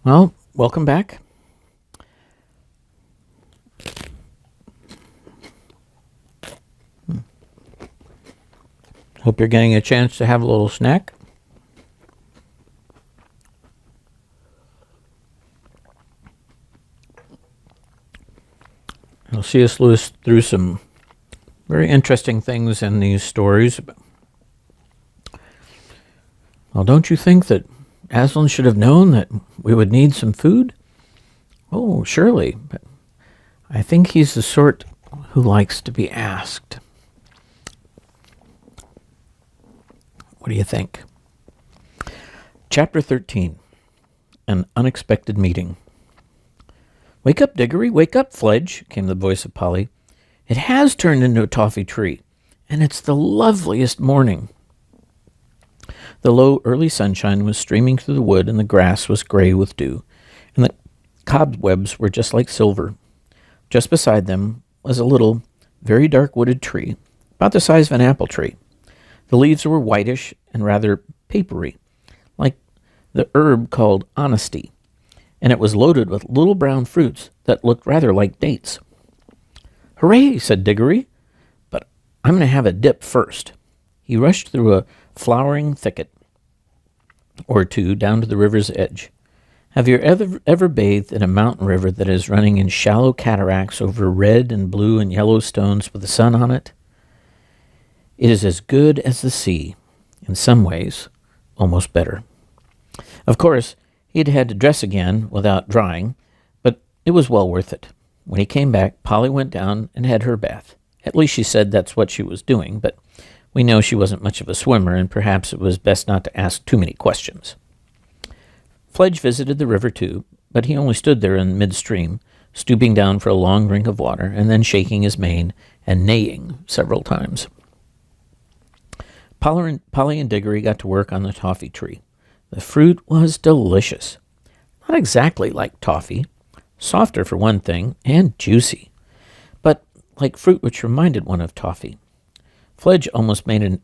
Well, welcome back. Hope you're getting a chance to have a little snack. You'll see us through some very interesting things in these stories. Well, don't you think that Aslan should have known that we would need some food? Oh, surely, but I think he's the sort who likes to be asked. What do you think? Chapter 13, An Unexpected Meeting. "Wake up, Diggory, wake up, Fledge," came the voice of Polly. "It has turned into a toffee tree, and it's the loveliest morning." The low, early sunshine was streaming through the wood, and the grass was gray with dew, and the cobwebs were just like silver. Just beside them was a little, very dark wooded tree, about the size of an apple tree. The leaves were whitish and rather papery, like the herb called honesty, and it was loaded with little brown fruits that looked rather like dates. "Hooray," said Diggory, "but I'm going to have a dip first." He rushed through a flowering thicket or two down to the river's edge. Have you ever bathed in a mountain river that is running in shallow cataracts over red and blue and yellow stones with the sun on it? It is as good as the sea, in some ways, almost better. Of course, he'd had to dress again without drying, but it was well worth it. When he came back, Polly went down and had her bath. At least she said that's what she was doing, but we know she wasn't much of a swimmer, and perhaps it was best not to ask too many questions. Fledge visited the river too, but he only stood there in midstream, stooping down for a long drink of water, and then shaking his mane and neighing several times. Polly and Diggory got to work on the toffee tree. The fruit was delicious. Not exactly like toffee, softer for one thing, and juicy, but like fruit which reminded one of toffee. Fledge also made an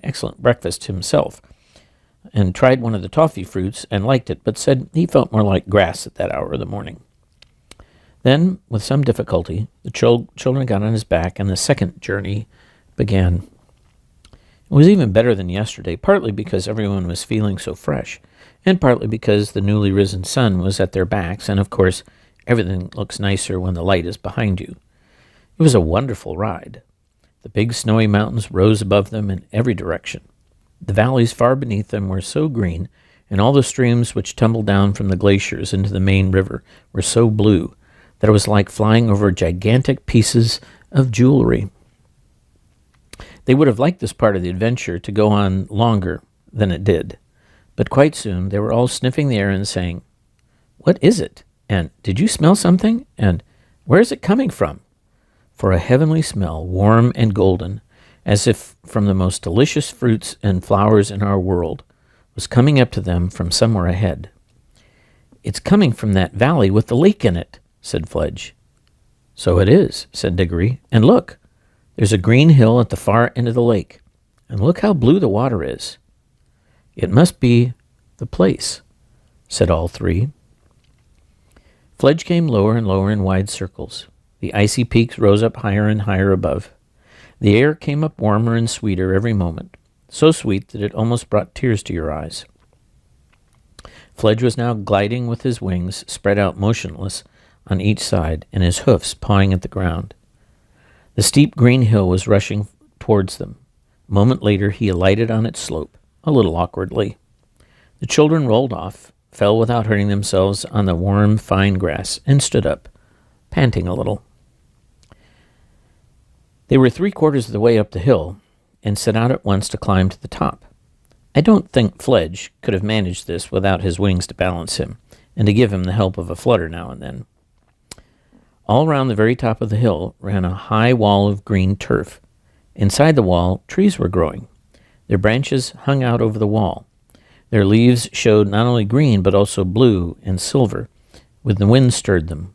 excellent breakfast himself, and tried one of the toffee fruits and liked it, but said he felt more like grass at that hour of the morning. Then, with some difficulty, the children got on his back, and the second journey began. It was even better than yesterday, partly because everyone was feeling so fresh, and partly because the newly risen sun was at their backs, and of course everything looks nicer when the light is behind you. It was a wonderful ride. The big snowy mountains rose above them in every direction. The valleys far beneath them were so green, and all the streams which tumbled down from the glaciers into the main river were so blue, that it was like flying over gigantic pieces of jewelry. They would have liked this part of the adventure to go on longer than it did, but quite soon they were all sniffing the air and saying, "What is it?" and "Did you smell something?" and "Where is it coming from?" For a heavenly smell, warm and golden, as if from the most delicious fruits and flowers in our world, was coming up to them from somewhere ahead. "It's coming from that valley with the lake in it," said Fledge. "So it is," said Diggory, "and look, there's a green hill at the far end of the lake, and look how blue the water is." "It must be the place," said all three. Fledge came lower and lower in wide circles. The icy peaks rose up higher and higher above. The air came up warmer and sweeter every moment, so sweet that it almost brought tears to your eyes. Fledge was now gliding with his wings spread out motionless on each side, and his hoofs pawing at the ground. The steep green hill was rushing towards them. A moment later he alighted on its slope, a little awkwardly. The children rolled off, fell without hurting themselves on the warm, fine grass, and stood up, panting a little. They were 3/4 of the way up the hill, and set out at once to climb to the top. I don't think Fledge could have managed this without his wings to balance him, and to give him the help of a flutter now and then. All round the very top of the hill ran a high wall of green turf. Inside the wall, trees were growing. Their branches hung out over the wall. Their leaves showed not only green, but also blue and silver, when the wind stirred them.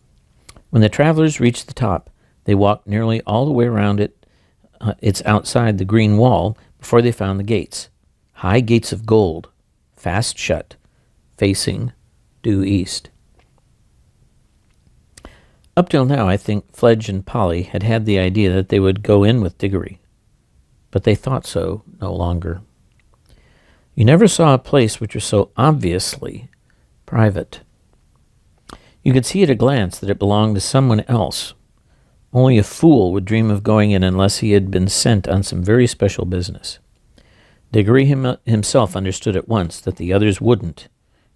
When the travelers reached the top, they walked nearly all the way around it. It's outside the green wall before they found the gates. High gates of gold, fast shut, facing due east. Up till now, I think Fledge and Polly had had the idea that they would go in with Diggory, but they thought so no longer. You never saw a place which was so obviously private. You could see at a glance that it belonged to someone else. Only a fool would dream of going in unless he had been sent on some very special business. Diggory himself understood at once that the others wouldn't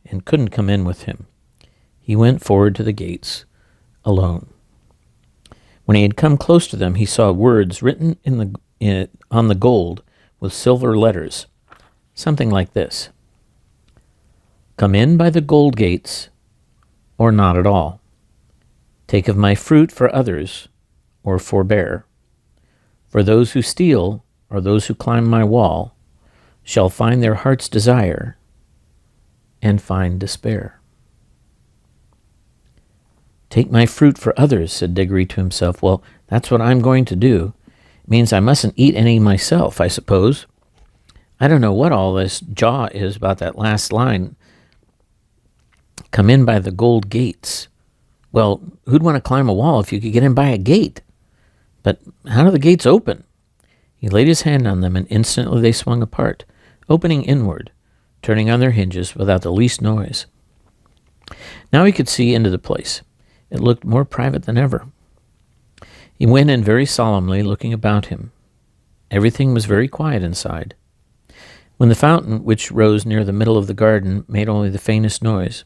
and couldn't come in with him. He went forward to the gates alone. When he had come close to them, he saw words written on the gold with silver letters, something like this: "Come in by the gold gates, or not at all. Take of my fruit for others, or forbear. For those who steal, or those who climb my wall, shall find their heart's desire, and find despair." "Take my fruit for others," said Diggory to himself. "Well, that's what I'm going to do. It means I mustn't eat any myself, I suppose. I don't know what all this jaw is about that last line. Come in by the gold gates. Well, who'd want to climb a wall if you could get in by a gate? But how do the gates open?" He laid his hand on them, and instantly they swung apart, opening inward, turning on their hinges without the least noise. Now he could see into the place. It looked more private than ever. He went in very solemnly, looking about him. Everything was very quiet inside. When the fountain, which rose near the middle of the garden, made only the faintest noise,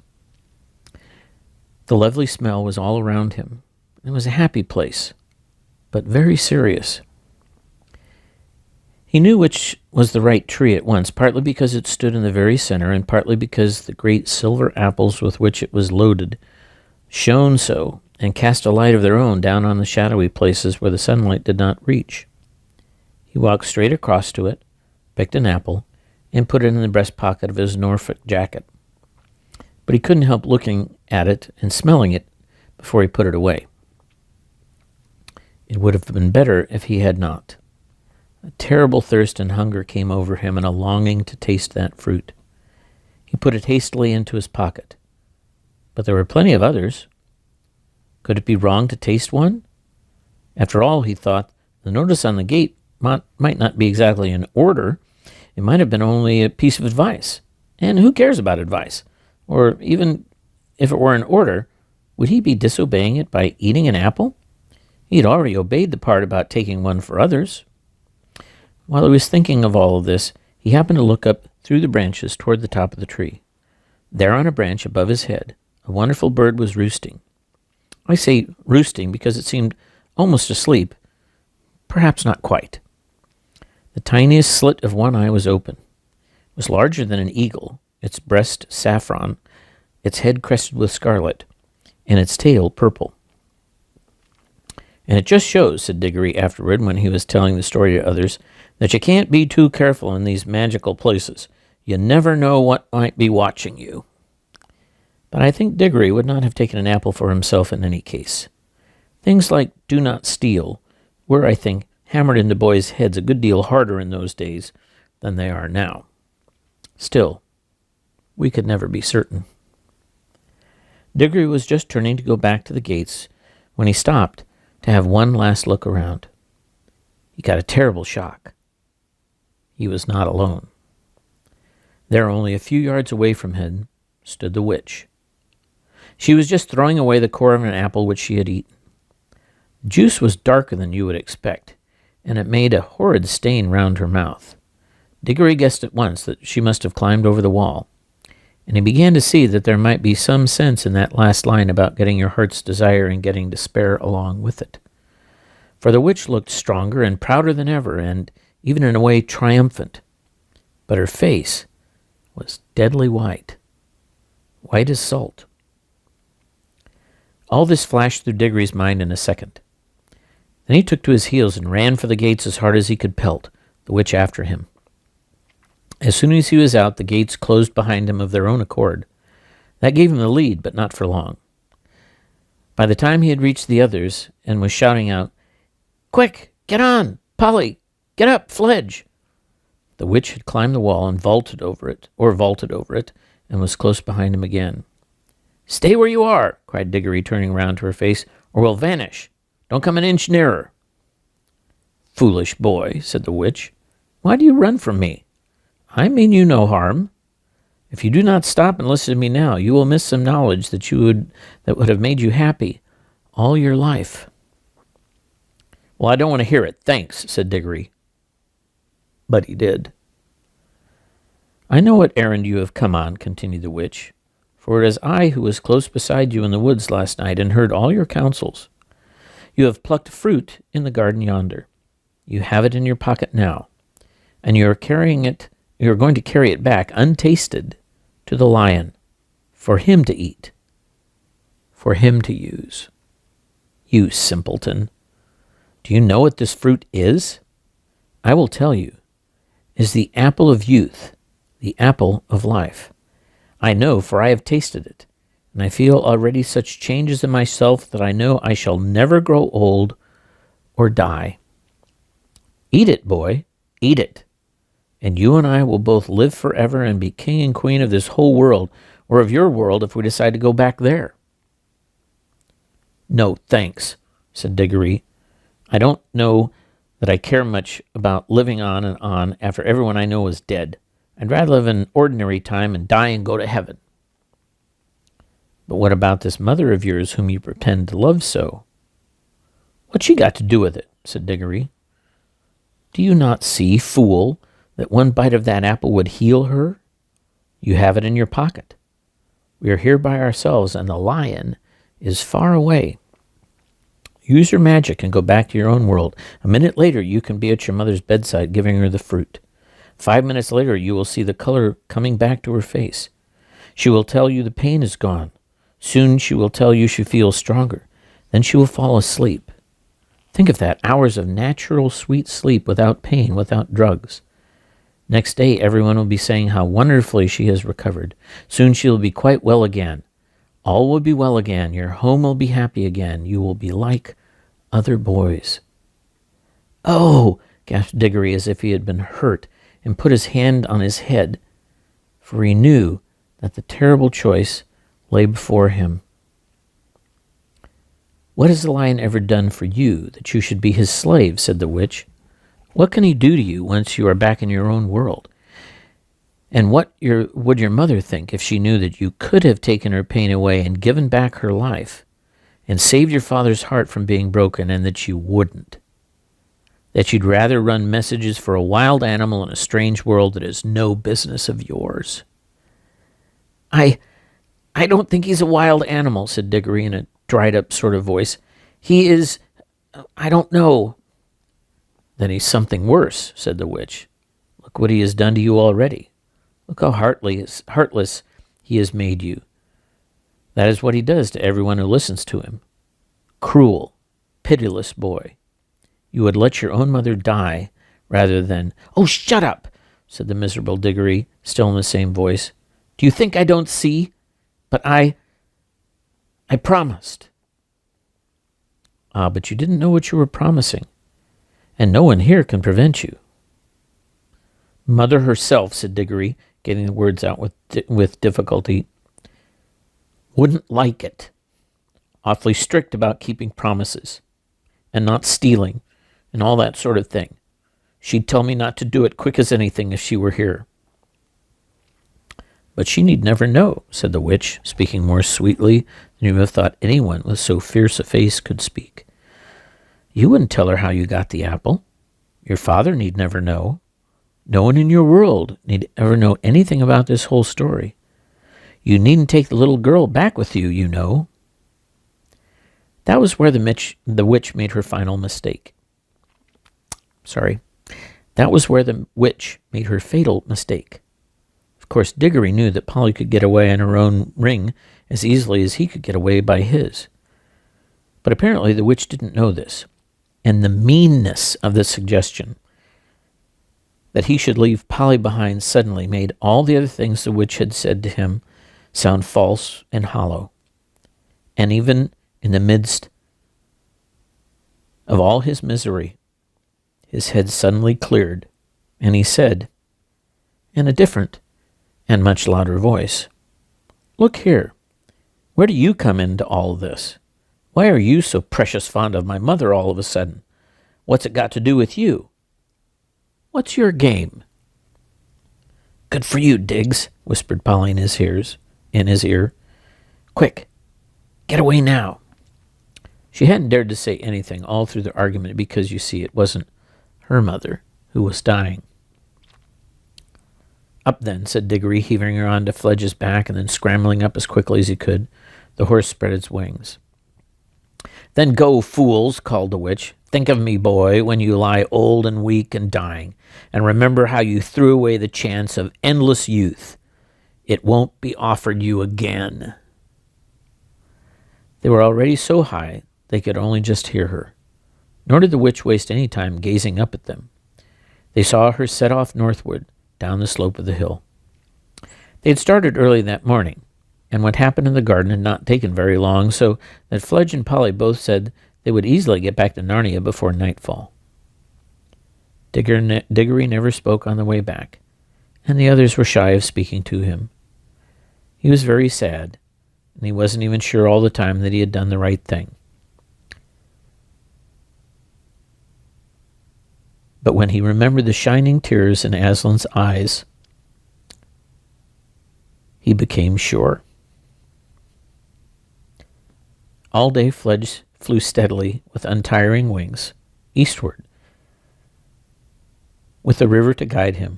the lovely smell was all around him. It was a happy place, but very serious. He knew which was the right tree at once, partly because it stood in the very center, and partly because the great silver apples with which it was loaded shone so, and cast a light of their own down on the shadowy places where the sunlight did not reach. He walked straight across to it, picked an apple, and put it in the breast pocket of his Norfolk jacket. But he couldn't help looking at it and smelling it before he put it away. It would have been better if he had not. A terrible thirst and hunger came over him, and a longing to taste that fruit. He put it hastily into his pocket. But there were plenty of others. Could it be wrong to taste one? After all, he thought, the notice on the gate might not be exactly an order. It might have been only a piece of advice. And who cares about advice? Or even if it were an order, would he be disobeying it by eating an apple? He had already obeyed the part about taking one for others. While he was thinking of all of this, he happened to look up through the branches toward the top of the tree. There on a branch above his head, a wonderful bird was roosting. I say roosting because it seemed almost asleep, perhaps not quite. The tiniest slit of one eye was open. It was larger than an eagle, its breast saffron, its head crested with scarlet, and its tail purple. "And it just shows," said Diggory afterward when he was telling the story to others, "that you can't be too careful in these magical places. You never know what might be watching you." But I think Diggory would not have taken an apple for himself in any case. Things like "do not steal" were, I think, hammered into boys' heads a good deal harder in those days than they are now. Still, we could never be certain. Diggory was just turning to go back to the gates when he stopped to have one last look around. He got a terrible shock. He was not alone. There, only a few yards away from him, stood the witch. She was just throwing away the core of an apple which she had eaten. The juice was darker than you would expect, and it made a horrid stain round her mouth. Diggory guessed at once that she must have climbed over the wall, and he began to see that there might be some sense in that last line about getting your heart's desire and getting despair along with it. For the witch looked stronger and prouder than ever, and even in a way triumphant. But her face was deadly white, white as salt. All this flashed through Diggory's mind in a second. Then he took to his heels and ran for the gates as hard as he could pelt, the witch after him. As soon as he was out, the gates closed behind him of their own accord. That gave him the lead, but not for long. By the time he had reached the others and was shouting out, "Quick, get on! Polly, get up, Fledge!" The witch had climbed the wall and vaulted over it, and was close behind him again. "Stay where you are," cried Diggory, turning round to her face, "or we'll vanish. Don't come an inch nearer." "Foolish boy," said the witch. "Why do you run from me? I mean you no harm. If you do not stop and listen to me now, you will miss some knowledge that would have made you happy all your life." "Well, I don't want to hear it, thanks," said Diggory. But he did. "I know what errand you have come on," continued the witch, "for it is I who was close beside you in the woods last night and heard all your counsels. You have plucked fruit in the garden yonder. You have it in your pocket now, and you are going to carry it back untasted to the lion, for him to eat, for him to use. You simpleton! Do you know what this fruit is? I will tell you. It is the apple of youth, the apple of life. I know, for I have tasted it, and I feel already such changes in myself that I know I shall never grow old or die. Eat it, boy, eat it, and you and I will both live forever and be king and queen of this whole world, or of your world if we decide to go back there." "No, thanks," said Diggory. "I don't know that I care much about living on and on after everyone I know is dead. I'd rather live an ordinary time and die and go to heaven." "But what about this mother of yours whom you pretend to love so?" "What's she got to do with it?" said Diggory. "Do you not see, fool, that one bite of that apple would heal her? You have it in your pocket. We are here by ourselves, and the lion is far away. Use your magic and go back to your own world. A minute later, you can be at your mother's bedside giving her the fruit. 5 minutes later, you will see the color coming back to her face. She will tell you the pain is gone. Soon she will tell you she feels stronger. Then she will fall asleep. Think of that, hours of natural sweet sleep without pain, without drugs. Next day, everyone will be saying how wonderfully she has recovered. Soon she will be quite well again. All will be well again. Your home will be happy again. You will be like other boys." "Oh," gasped Diggory as if he had been hurt, and put his hand on his head, for he knew that the terrible choice lay before him. "What has the lion ever done for you that you should be his slave?" said the witch. "What can he do to you once you are back in your own world? And what would your mother think if she knew that you could have taken her pain away and given back her life and saved your father's heart from being broken, and that you wouldn't? That you'd rather run messages for a wild animal in a strange world that is no business of yours?" I don't think he's a wild animal," said Diggory in a dried-up sort of voice. "He is... I don't know." "Then he's something worse," said the witch. "Look what he has done to you already. Look how heartless he has made you. That is what he does to everyone who listens to him. Cruel, pitiless boy. You would let your own mother die rather than—" "Oh, shut up," said the miserable Diggory, still in the same voice. "Do you think I don't see? But I promised." "Ah, but you didn't know what you were promising, and no one here can prevent you." "Mother herself," said Diggory, getting the words out with difficulty, "wouldn't like it. Awfully strict about keeping promises, and not stealing, and all that sort of thing. She'd tell me not to do it quick as anything if she were here." "But she need never know," said the witch, speaking more sweetly than you would have thought anyone with so fierce a face could speak. "You wouldn't tell her how you got the apple. Your father need never know. No one in your world need ever know anything about this whole story. You needn't take the little girl back with you, you know." That was where the witch made her final mistake. That was where the witch made her fatal mistake. Of course, Diggory knew that Polly could get away in her own ring as easily as he could get away by his. But apparently the witch didn't know this, and the meanness of the suggestion that he should leave Polly behind suddenly made all the other things the witch had said to him sound false and hollow. And even in the midst of all his misery, his head suddenly cleared, and he said, in a different and much louder voice. "Look here. Where do you come into all this? Why are you so precious fond of my mother all of a sudden? What's it got to do with you? What's your game?" "Good for you, Diggs," whispered Polly in his ear. "Quick, get away now." She hadn't dared to say anything all through the argument because, you see, it wasn't her mother who was dying. "Up then," said Diggory, heaving her onto Fledge's back, and then scrambling up as quickly as he could. The horse spread its wings. "Then go, fools," called the witch. "Think of me, boy, when you lie old and weak and dying, and remember how you threw away the chance of endless youth. It won't be offered you again." They were already so high they could only just hear her, nor did the witch waste any time gazing up at them. They saw her set off northward down the slope of the hill. They had started early that morning, and what happened in the garden had not taken very long, so that Fledge and Polly both said they would easily get back to Narnia before nightfall. Diggory never spoke on the way back, and the others were shy of speaking to him. He was very sad, and he wasn't even sure all the time that he had done the right thing. But when he remembered the shining tears in Aslan's eyes, he became sure. All day Fledge flew steadily with untiring wings, eastward, with the river to guide him,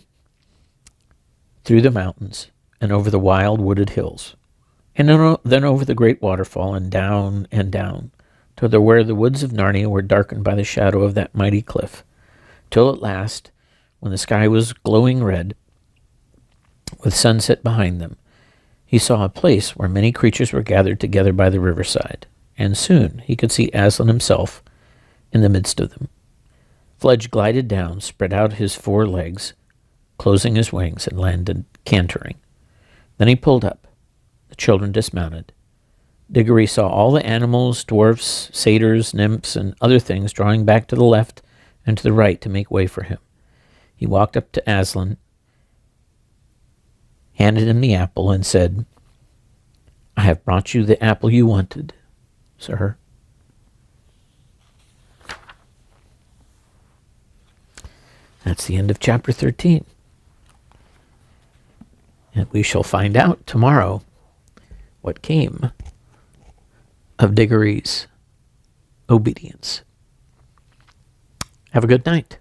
through the mountains and over the wild wooded hills, and then over the great waterfall and down, to where the woods of Narnia were darkened by the shadow of that mighty cliff, till at last, when the sky was glowing red, with sunset behind them, he saw a place where many creatures were gathered together by the riverside, and soon he could see Aslan himself in the midst of them. Fledge glided down, spread out his 4 legs, closing his wings, and landed cantering. Then he pulled up. The children dismounted. Diggory saw all the animals, dwarfs, satyrs, nymphs, and other things drawing back to the left and to the right to make way for him. He walked up to Aslan, handed him the apple, and said, "I have brought you the apple you wanted, sir." That's the end of chapter 13. And we shall find out tomorrow what came of Diggory's obedience. Have a good night.